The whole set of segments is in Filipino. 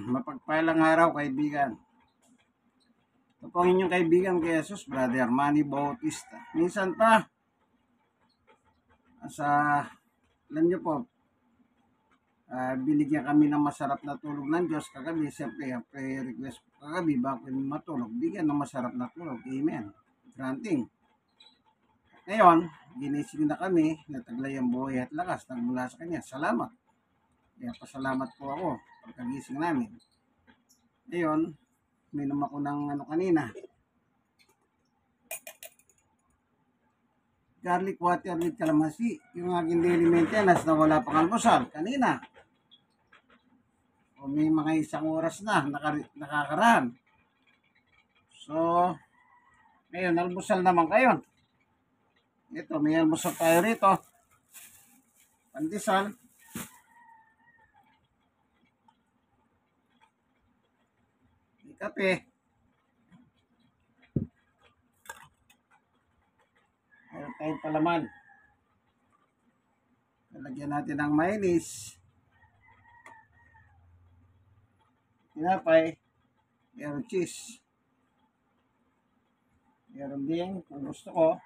Mapagpalang araw, kaibigan. Ito po ang inyong kaibigan kay Jesus, Brother Manny Bautista. Minsan pa, alam nyo po, binigyan kami ng masarap na tulog ng Diyos kagabi. Siyempre, request ko kagabi, bago matulog, bigyan ng masarap na tulog. Amen. Granting. Ngayon, ginising na kami, nataglay ang buhay at lakas nagmula sa Kanya. Salamat. Kaya pasalamat po ako pagkagising namin. Ngayon, minom ako ng kanina. Garlic water with calamansi. Yung aking daily maintenance na wala pang almusal kanina. O may mga isang oras na nakakaraan. So, ngayon, almusal naman kayo. Ito, may almusal tayo rito. Pandesal. May kape. Meron tayong palaman. Lalagyan natin ng mayonnaise. Tinapay. Meron cheese. Meron din, kung gusto ko,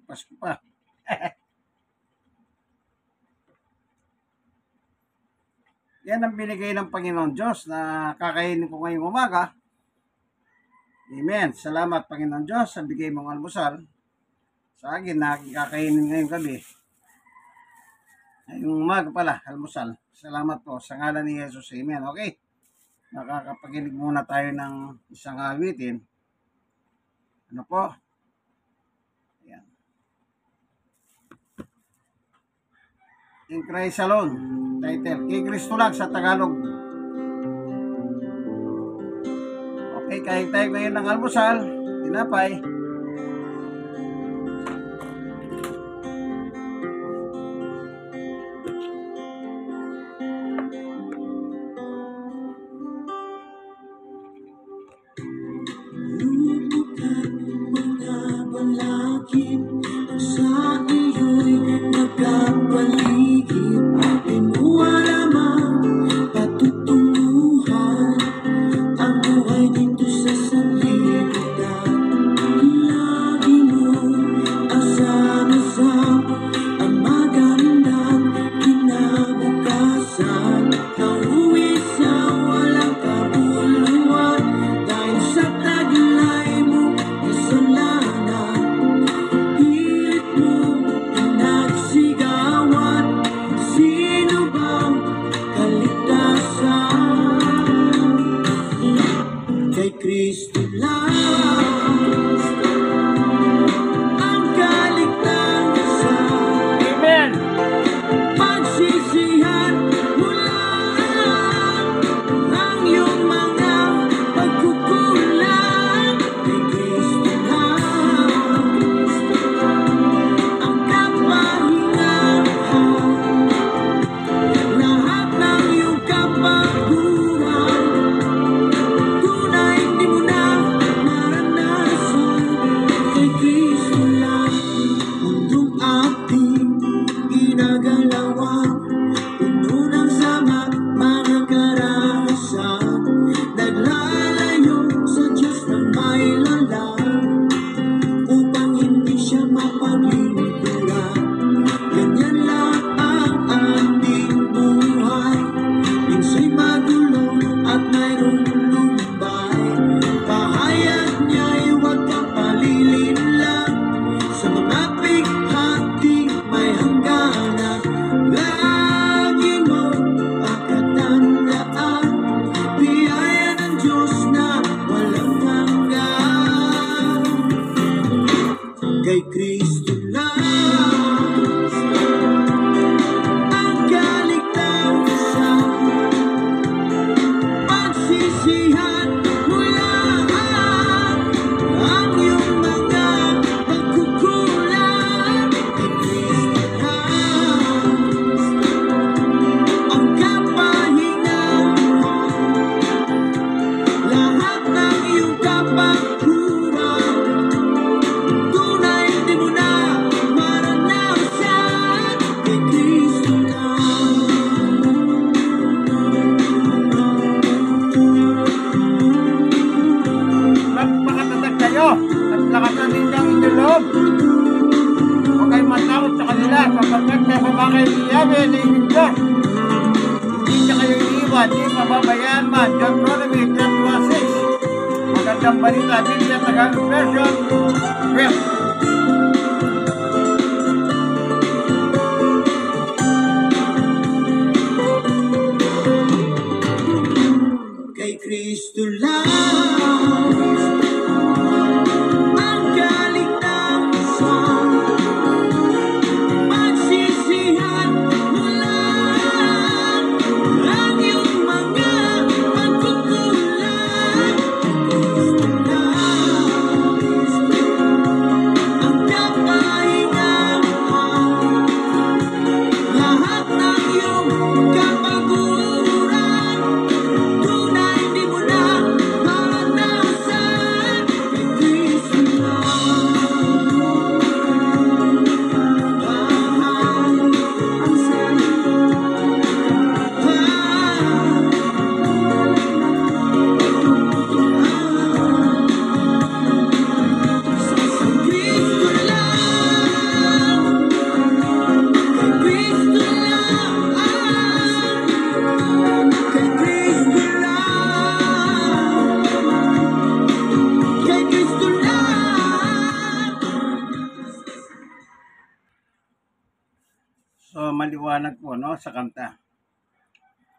Pasko pa. Yan ang binigay ng Panginoon Diyos na kakainin ko ngayong umaga. Amen. Salamat Panginoon Diyos sa bigay mong almusal. Sa akin na kakainin ngayong gabi. Ngayong umaga pala, almusal. Salamat po sa ngalan ni Jesus. Amen. Okay. Nakakapaginig muna tayo ng isang awitin. Ano po? Ayan. In Christ alone. Title. Kay Kristo lang sa Tagalog. Okay, kain tayo ngayon ng almusal. Tinapay. makakaiyamin ng Diyos. Hindi niya kayo iiwan, hindi mababayaan man. Deuteronomy 10:6. Magandang balita, Biblia Tagalog version. Well, kay Kristo lang ang kaligtasan, magsisihan mo lang ang iyong mga pagkukulang. Kristo lang ang kapahingahan, lahat ng iyong kapaguran tunay di mo na maranasan. Kay Kristo ang Kristo lang, kay Kristo lang, kay Kristo lang, kay Kristo lang. so maliwanag po, no, sa kanta.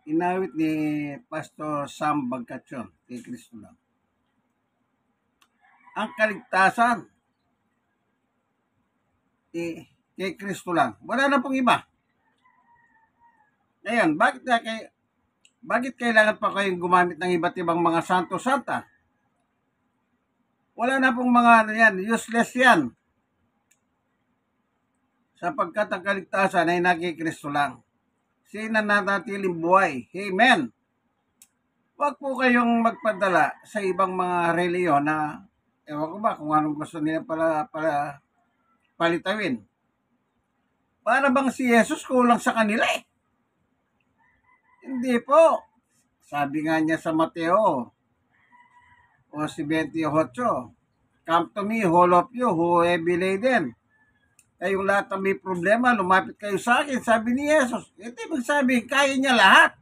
Inawit ni Pastor Sam Bagcatyon, kay Kristo lang. Ang kaligtasan, kay Kristo lang. Wala na pong iba. Ngayon, bakit kailangan pa kayong gumamit ng iba't ibang mga santo-santa? Wala na pong mga ano yan, useless yan. Sapagkat ang kaligtasan ay nakikristo lang. Siya na nanatiling buhay. Amen. Huwag po kayong magpadala sa ibang mga reliyon na ewan ko ba kung anong gusto nila palitawin. Para bang si Jesus kulang sa kanila eh. Hindi po. Sabi nga niya sa Mateo 28, "Come to me, all of you who are heavy laden." Kayong lahat na may problema, lumapit kayo sa akin, sabi ni Jesus. Ito ibig sabihin, kaya niya lahat.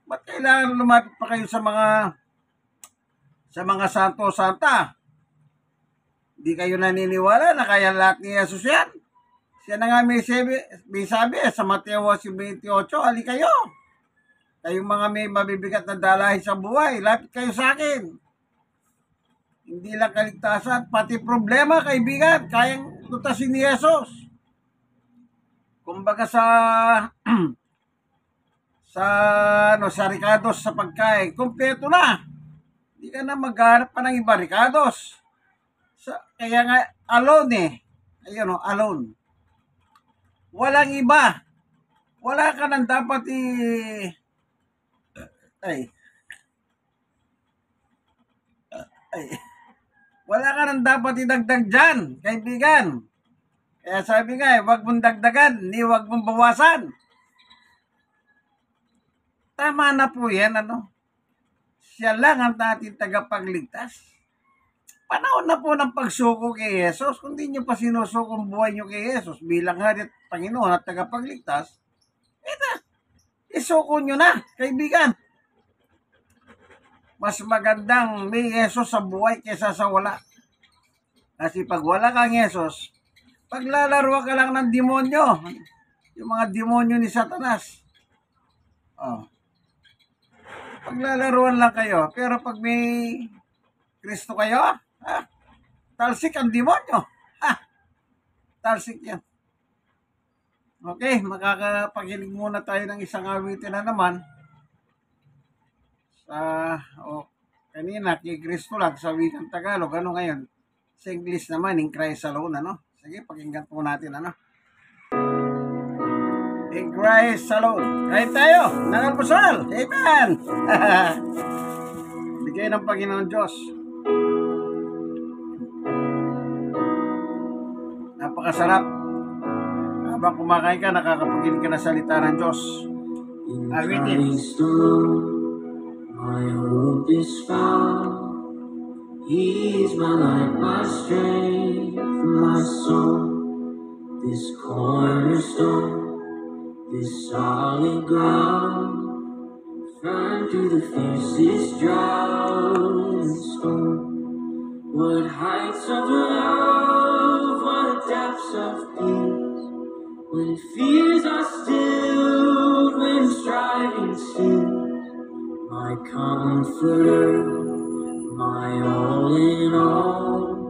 Ba't kailangan lumapit pa kayo sa mga santo-santa? Hindi kayo naniniwala na kaya lahat ni Jesus yan? Siya na nga may sabi sa Mateo 28, "Ali kayo. Kayong mga may mabibigat na dalahin sa buhay, lapit kayo sa akin." Hindi lang kaligtasan, pati problema, kaibigan, kayang tutasin ni Jesus. Kumbaga sa ricados sa pagkain, kumpleto na. Hindi ka na maghanap pa ng iba ricados. Kaya nga, alone eh. Ayun o, alone. Walang iba. Wala ka nang dapat wala ka nang dapat idagdag dyan, kaibigan. Kaya sabi nga huwag mong dagdagan, ni huwag mong bawasan. Tama na po yan, ano? Siya lang ang ating tagapagligtas. Panahon na po ng pagsuko kay Jesus. Kung di nyo pa sinusuko ang buhay nyo kay Jesus bilang hari at Panginoon at tagapagligtas, isuko nyo na, kaibigan. Mas magandang may Jesus sa buhay kaysa sa wala. Kasi pag wala kang Jesus, paglalaro ka lang ng demonyo. Yung mga demonyo ni Satanas. Paglalaruan lang kayo. Pero pag may Kristo kayo, talsik ang demonyo. Talsik yan. Okay, makakapakinig muna tayo ng isang awitin na naman. Kanina, kay Kristo lang sa wikang Tagalog. Ano ngayon? Sa English naman, in Christ alone, ano? Sige, pakinggan po natin, ano? In Christ alone. Kahit tayo, nangalpusal. Amen! Bigay ng Panginoon Diyos. Napakasarap. Habang kumakain ka, nakakapaginig ka na salita ng Diyos. Awitin. My hope is found. He is my light, my strength, my song. this cornerstone, this solid ground, firm through the fiercest drought and storm. What heights of love, what depths of peace, when fears are stilled, when striving cease. My comforter, my all in all,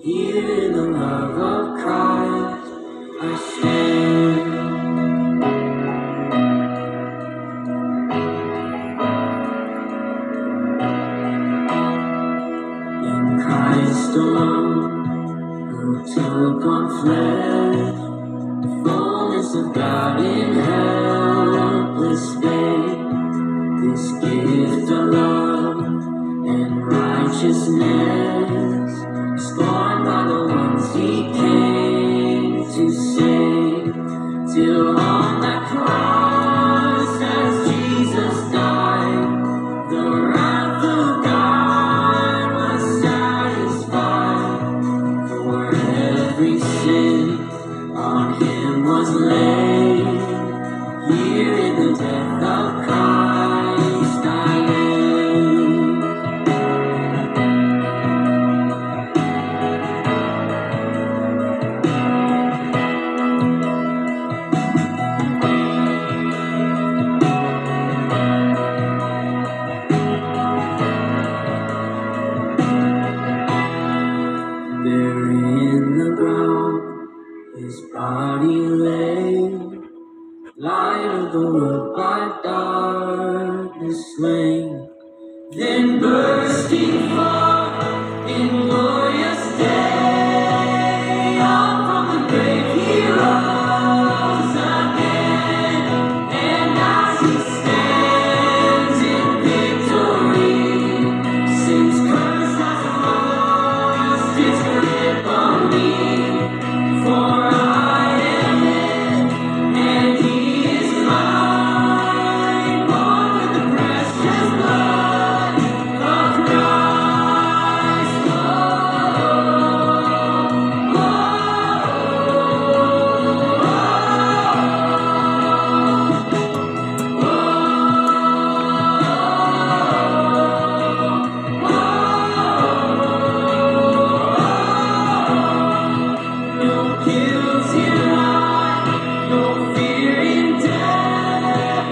here in the love of Christ I stand. In Christ alone, who took on flesh, the fullness of God in helpless faith, this gift of love and righteousness, scorned by the ones he came to save, till on that cross as Jesus died, the wrath of God was satisfied. For every sin on him was laid, here in the death of Christ I live. There in the ground his body lay, light of the world by darkness slain. Then bursting forth in glorious day, up from the grave he rose again. And as he stands in victory, sin's curse has lost its grip on me. For I am his, and he is mine, bought with the precious blood of Christ. No guilt in life, no fear in death.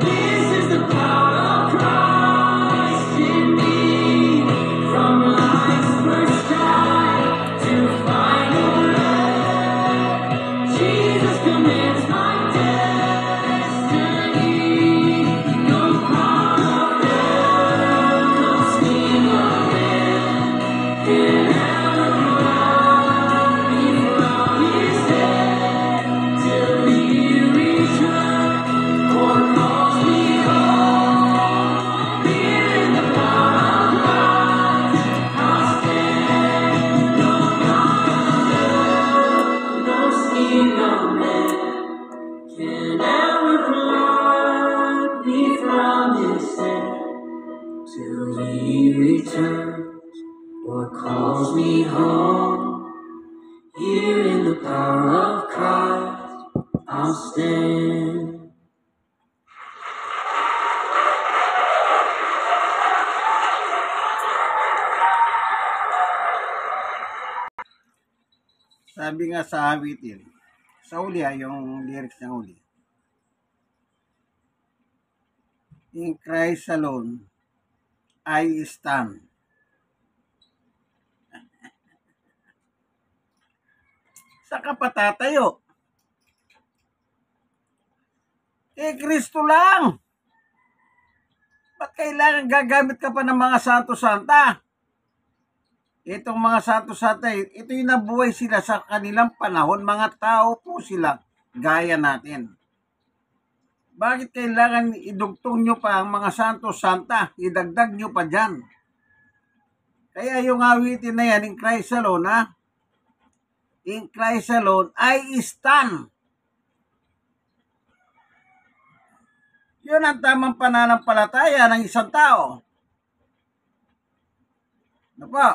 This is the power of Christ in me. From life's first trial to final rest, Jesus commands my destiny. No power of hell, no scheme of man can ever blind me from his hand till he returns or calls me home. Here in the power of Christ I'll stand. No power, no scheme of man can ever pluck me from his hand till he returns or calls me home. Here in the power of Christ I'll stand. Sabi nga sa awitin, sa uli yung lyrics ng uli. In Christ alone, I stand. Saan ka patatayo? Kay Kristo lang. Ba't kailangan gagamit ka pa ng mga santo-santa? Itong mga santo-santa, ito yung nabuhay sila sa kanilang panahon. Mga tao po sila, gaya natin. Bakit kailangan idugtong nyo pa ang mga santo-santa? Idagdag nyo pa dyan. Kaya yung awitin na yan, in Christ alone, ha? In Christ alone, I stand. Yun ang tamang pananampalataya ng isang tao. Ano po?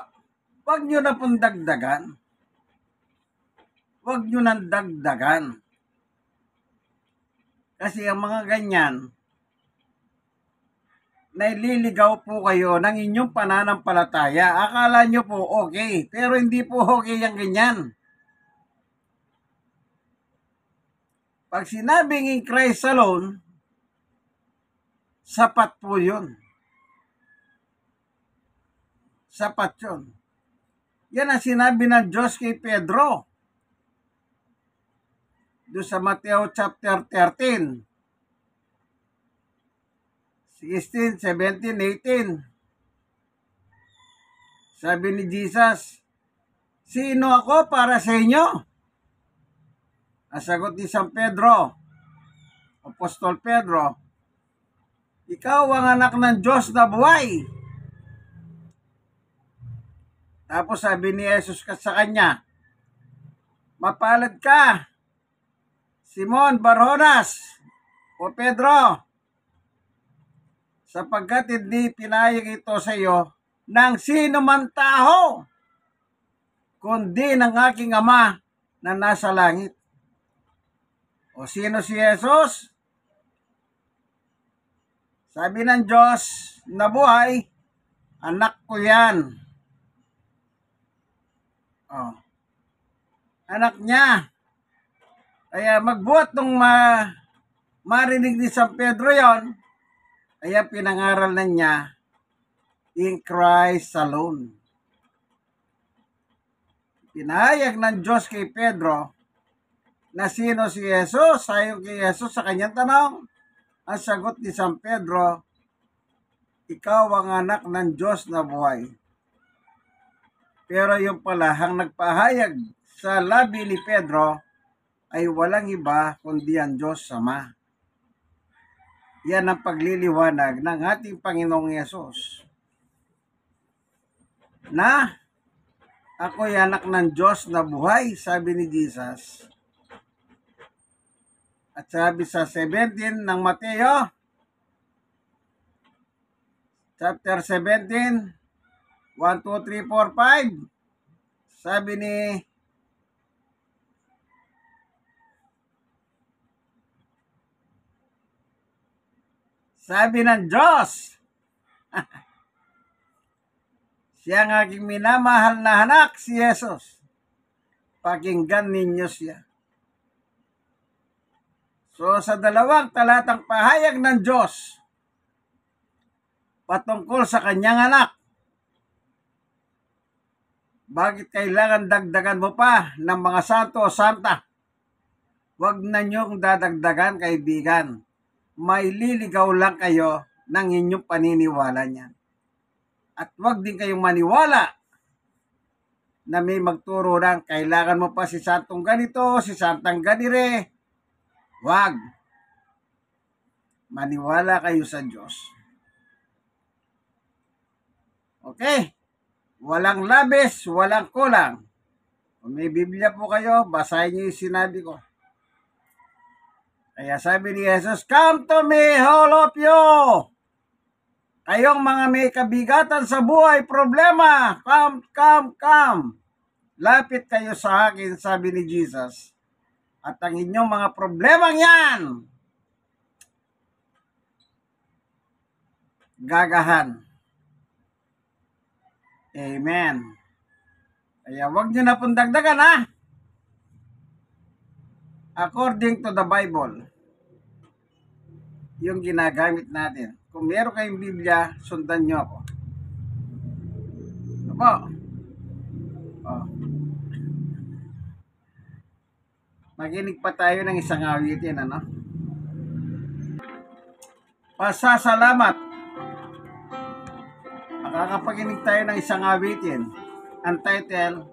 Huwag nyo na pong dagdagan. Huwag nyo nang dagdagan. Kasi ang mga ganyan, naililigaw po kayo ng inyong pananampalataya. Akala nyo po okay, pero hindi po okay yung ganyan. Pag sinabing in Christ alone, sapat po yun. Sapat yun. Yan ang sinabi ng Diyos kay Pedro. Doon sa Mateo chapter 13. 16, 17, 18. Sabi ni Jesus, sino ako para sa inyo? Ang sagot ni San Pedro, Apostol Pedro, ikaw ang anak ng Diyos na buhay. Tapos sabi ni Jesus sa kanya, mapalad ka, Simon Barjonas o Pedro, sapagkat hindi pinayag ito sa iyo ng sino man tao, kundi ng aking Ama na nasa langit. O sino si Jesus? Sabi ng Diyos na buhay, anak ko yan. O, anak niya. Kaya magbuhat nung marinig ni San Pedro yon, kaya pinangaral na niya, in Christ alone. Pinahayag ng Diyos kay Pedro na sino si Jesus. Ayon kay Jesus sa kanyang tanong, ang sagot ni San Pedro, ikaw ang anak ng Diyos na buhay. Pero yung pala, ang nagpahayag sa labi ni Pedro ay walang iba kundi ang Diyos Ama. Yan ang pagliliwanag ng ating Panginoong Yesus. Na ako'y anak ng Diyos na buhay, sabi ni Jesus. At sabi sa 17 ng Mateo, chapter 17, 1, 2, 3, 4, 5, sabi ng Diyos, siya ang aking minamahal na anak, si Jesus. Pakinggan ninyo siya. So sa dalawang talatang pahayag ng Diyos patungkol sa kanyang anak, bakit kailangan dagdagan mo pa ng mga santo o santa? Huwag na niyong dadagdagan, kaibigan. May liligaw lang kayo ng inyong paniniwala niyan. At huwag din kayong maniwala na may magturo ng kailangan mo pa si santong ganito, si santang ganire. Huwag. Maniwala kayo sa Diyos. Okay? Walang labis, walang kulang. Kung may Biblia po kayo, basahin niyo yung sinabi ko. Kaya sabi ni Jesus, come to me, all of you. Kayong mga may kabigatan sa buhay, problema, come, come, come. Lapit kayo sa akin, sabi ni Jesus. At ang inyong mga problemang yan, gagahan. Amen. Kaya huwag nyo na pong dagdagan, ha? According to the Bible, yung ginagamit natin. Kung meron kayong Biblia, sundan nyo ako. Ano po? Oh. Makinig pa tayo ng isang awitin, ano? Pasasalamat. Makakapakinig tayo ng isang awitin. Ang title,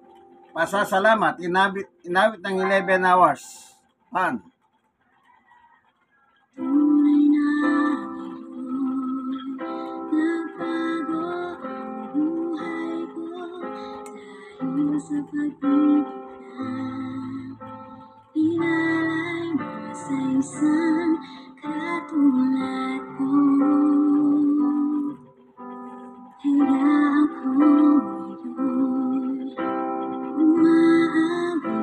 Pasasalamat. Inawit ng 11 hours. Pan. Tunay na nagbago ang buhay ko dahil sa pag-ibig na inalay mo sa isang katulad ko. Kaya ako ngayon umaawit,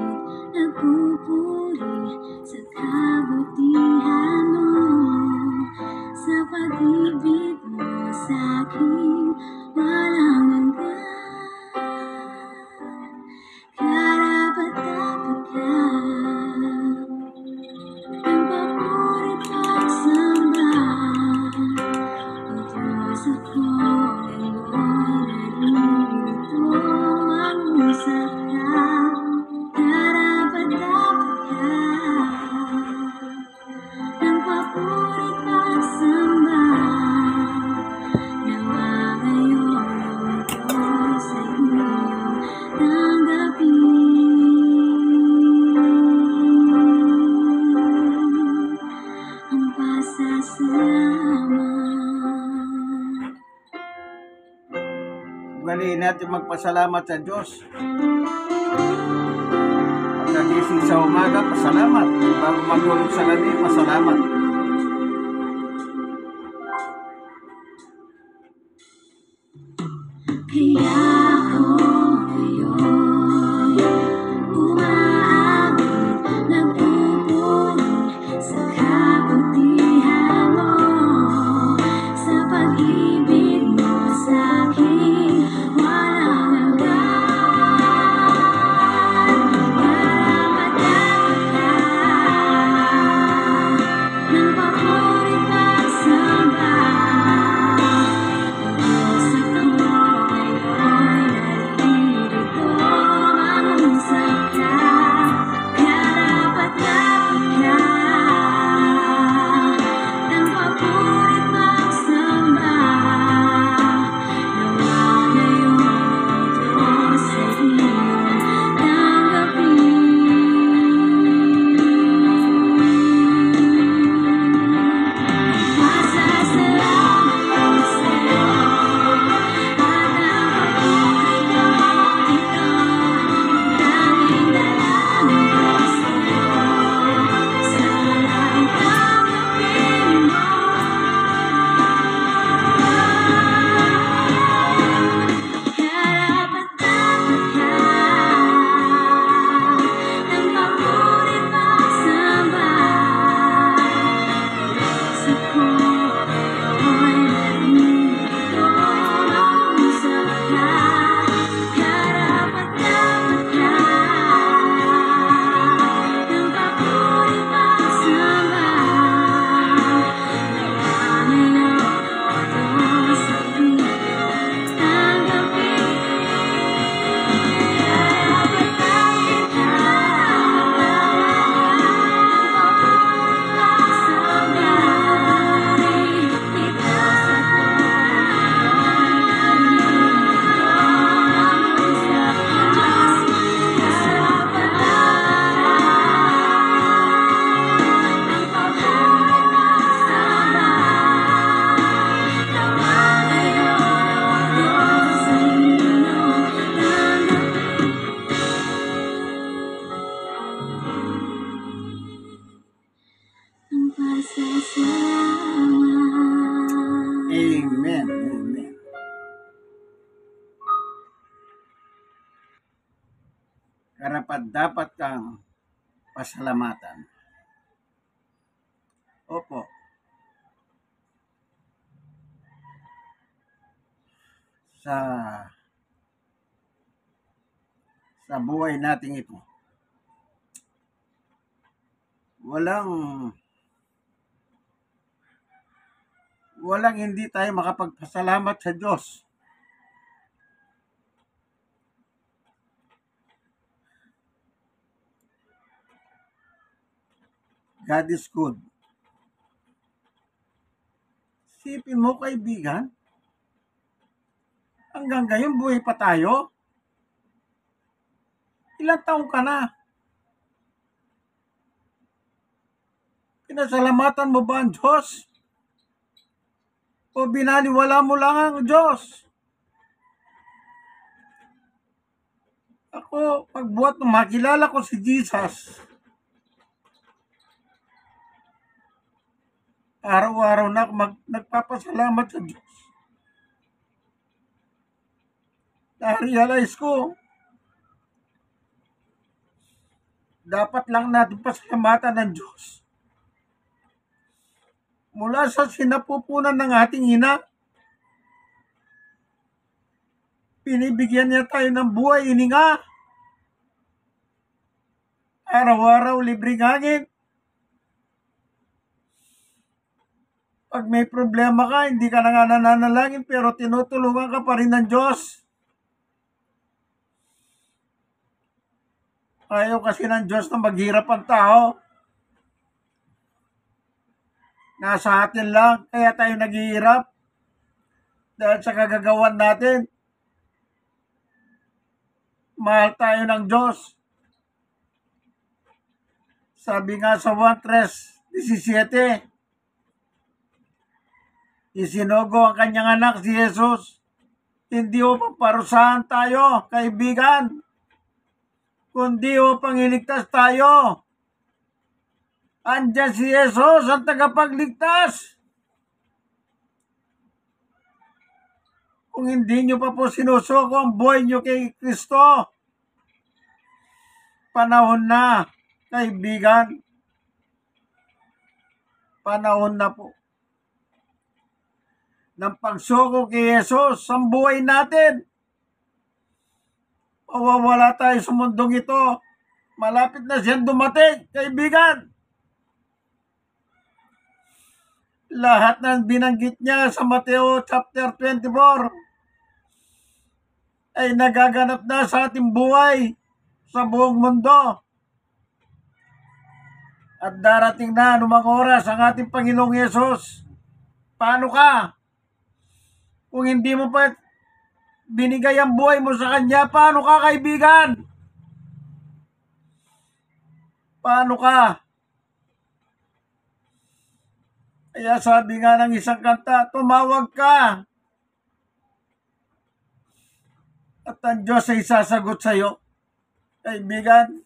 Piliin natin magpasalamat sa Diyos. Pagkagising sa umaga, pasalamat. Bago matulog sa gabi, pasalamat. Kaya ako ngayon umaawit, nagpupuri sa kabutihan mo, sa pag-ibig mo sa'kin walang hanggan. Karapat-dapat ng papurit pagsamba. Amen. Amen. Karapat-dapat kang pasalamatan. Opo. Sa buhay nating ito, walang hindi tayo makapagpasalamat sa Diyos. God is good. Sipin mo, kaibigan, hanggang ngayon buhay pa tayo. Ilang taon ka na? Pinasalamatan mo ba ang Diyos? O binaliwala mo lang ang Diyos? Ako, pagbuhat nung makilala ko si Jesus, araw-araw na ako nagpapasalamat sa Diyos. Na-realize ko, dapat lang natin pasalamatan ng Diyos. Mula sa sinapupunan ng ating ina, pinibigyan niya tayo ng buhay, hininga. Araw-araw, libreng hangin. Pag may problema ka, hindi ka na nga nananalangin, pero tinutulungan ka pa rin ng Diyos. Ayaw kasi ng Diyos na maghirap ang tao. Nasa atin lang, kaya tayo naghihirap. Dahil sa kagagawan natin, mahal tayo ng Diyos. Sabi nga sa 1:17, isinugo ang kanyang anak si Jesus Hindi upang parusahan tayo, kaibigan, kundi upang iligtas tayo. Andiyan si Jesus ang tagapagligtas. Kung hindi nyo pa po sinusuko ang buhay nyo kay Kristo, panahon na, kaibigan. Panahon na po ng pagsuko kay Jesus ang buhay natin. Mawawala tayo sa mundong ito. Malapit na siyang dumating, kaibigan. Lahat ng binanggit niya sa Mateo chapter 24 ay nagaganap na sa ating buhay sa buong mundo. At darating na anumang oras ang ating Panginoong Yesus. Paano ka? Kung hindi mo pa binigay ang buhay mo sa Kanya, paano ka, kaibigan? Paano ka? Kaya sabi nga ng isang kanta, tumawag ka. At ang Diyos ay sasagot sa iyo, kaibigan.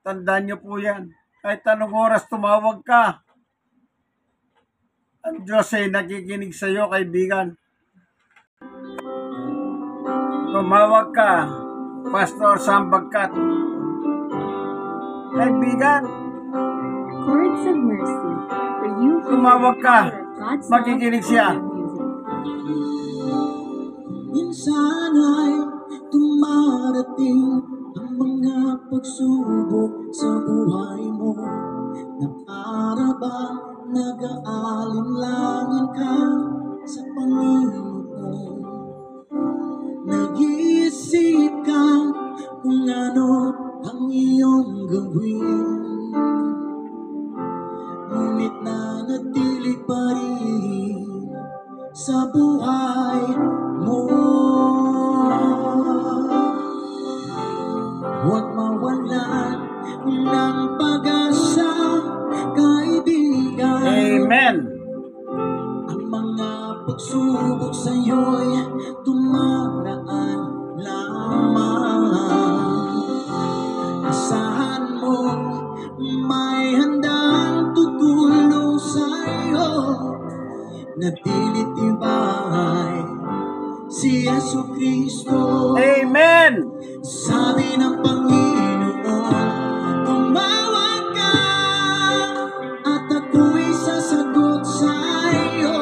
Tandaan niyo po yan. Kahit anong oras tumawag ka, ang Diyos ay nakikinig sa iyo, kaibigan. Tumawag ka, Pastor Sam Bagkat. Kaibigan, Chords of Mercy, for you tumawag ka, God's makikinig siya. Minsan ay dumarating ang mga pagsubok sa buhay mo, na para bang nag-aalinlangan ka sa Panginoon. Nag-iisip ka kung ano ang iyong gawin, ngunit nanatili pa rin sa buhay mo. Huwag mawalan ng pag-asa, kaibigan. Amen. Ang mga pagsubok sa'yo'y tumaraan lamang. Asahan mo may handang tutulong sa'yo, na tinitibay si Yesu Kristo. Amen. Sabi ng Panginoon, tumawag ka at ako'y sasagot sa'yo,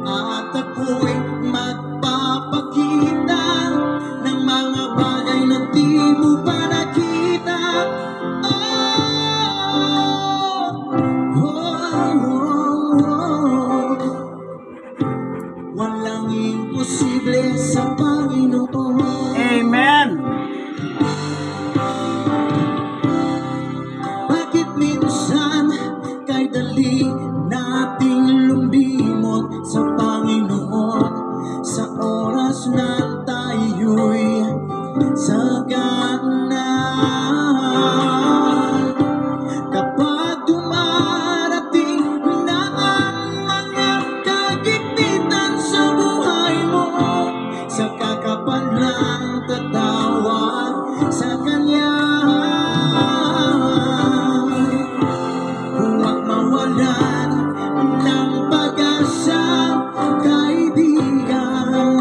at ako'y magpapakita ng mga bagay na di mo pa nakita. Walang imposible sa Panginoon. Amen. Bakit minsan kay dali nating lumimot sa Panginoon, sa oras na tayo'y sagana? Kapag dumarating na ang mga kagipitan sa buhay mo, saka ka pa lang tatawag sa Kanya. Huwag mawalan ng pag-asa, kaibigan.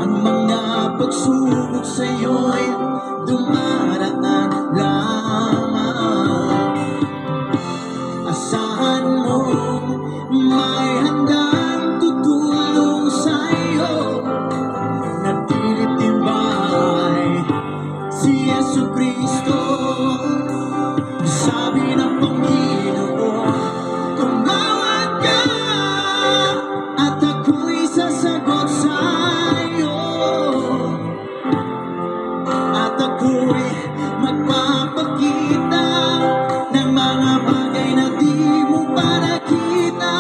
Ang mga pagsubok sa'yo'y dumaraan lamang. Asahan mo may handang tutulong sa'yo, na tinitibay si Yesu Kristo. Sabi ng Panginoon, tumawag ka at ako'y sasagot sa'yo, at ako'y magpapakita ng mga bagay na di mo pa nakita.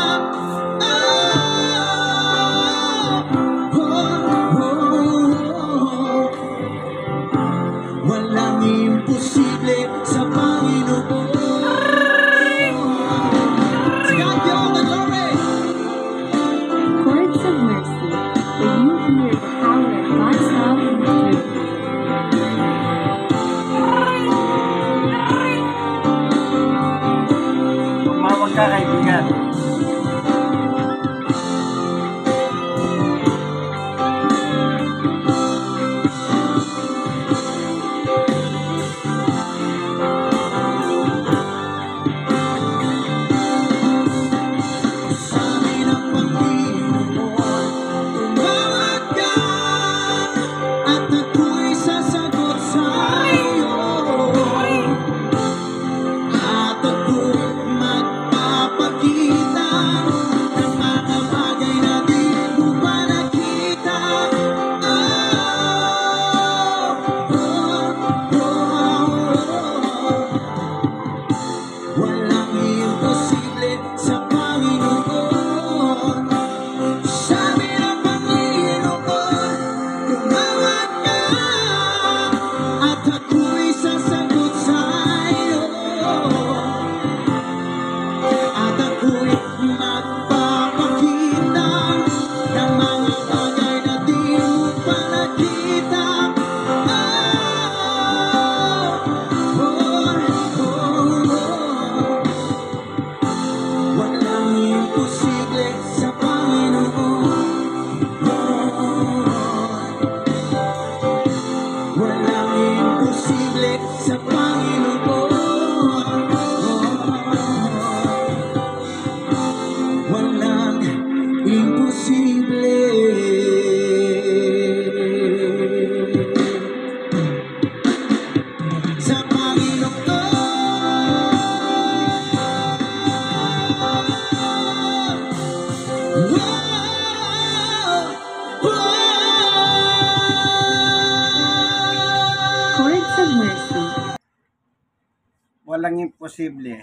walang imposible.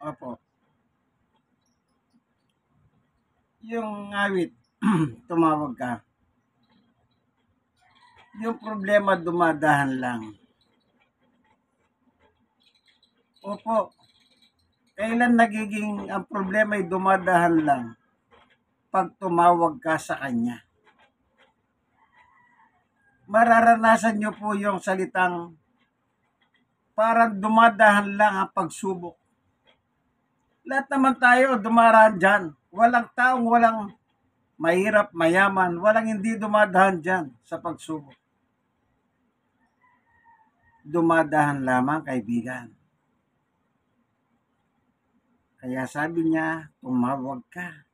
Opo. Yung awit, tumawag ka. Yung problema dumadahan lang. Opo. Kailan nagiging ang problema ay dumadahan lang? Pag tumawag ka sa kanya. Mararanasan nyo po yung salitang parang dumadahan lang ang pagsubok. Lahat naman tayo dumaraan dyan. Walang taong walang mahirap, mayaman, walang hindi dumadahan dyan sa pagsubok. Dumadahan lamang, kaibigan. Kaya sabi niya, tumawag ka.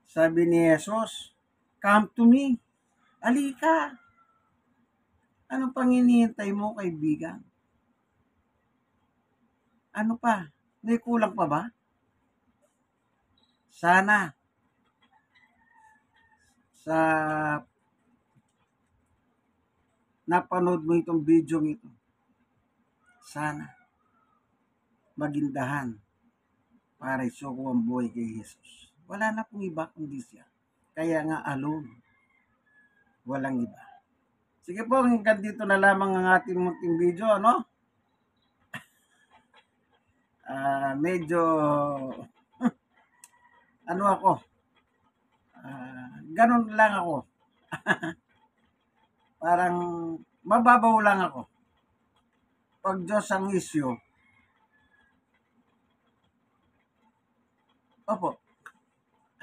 Sabi ni Jesus, come to me. Alika. Ano pang hinihintay mo, kaibigan? Ano pa? May kulang pa ba? Sana sa napanood mo itong video ito, sana magindahan para isuko ang buhay kay Jesus. Wala na pong iba kundi siya. Kaya nga alone. Walang iba. Sige po, hanggang dito na lamang ang ating munting video, ano? Medyo ano ako, ganun lang ako. Parang mababaw lang ako. Pag Diyos ang issue, opo,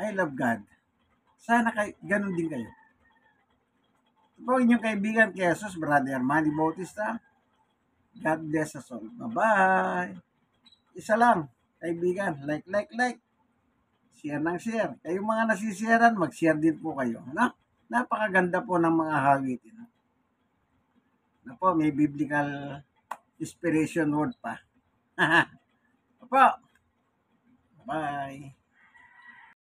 I love God. Sana ganun din kayo. Po inyong kaibigan kay Jesus, Brother Manny Bautista. God bless us all. Bye-bye. Isa lang, kaibigan, like. Share ng share. Kayong mga nasisiyaran, mag-share din po kayo. Ano? Napakaganda po ng mga hawitin. Na po, may biblical inspiration word pa. Opo. Bye.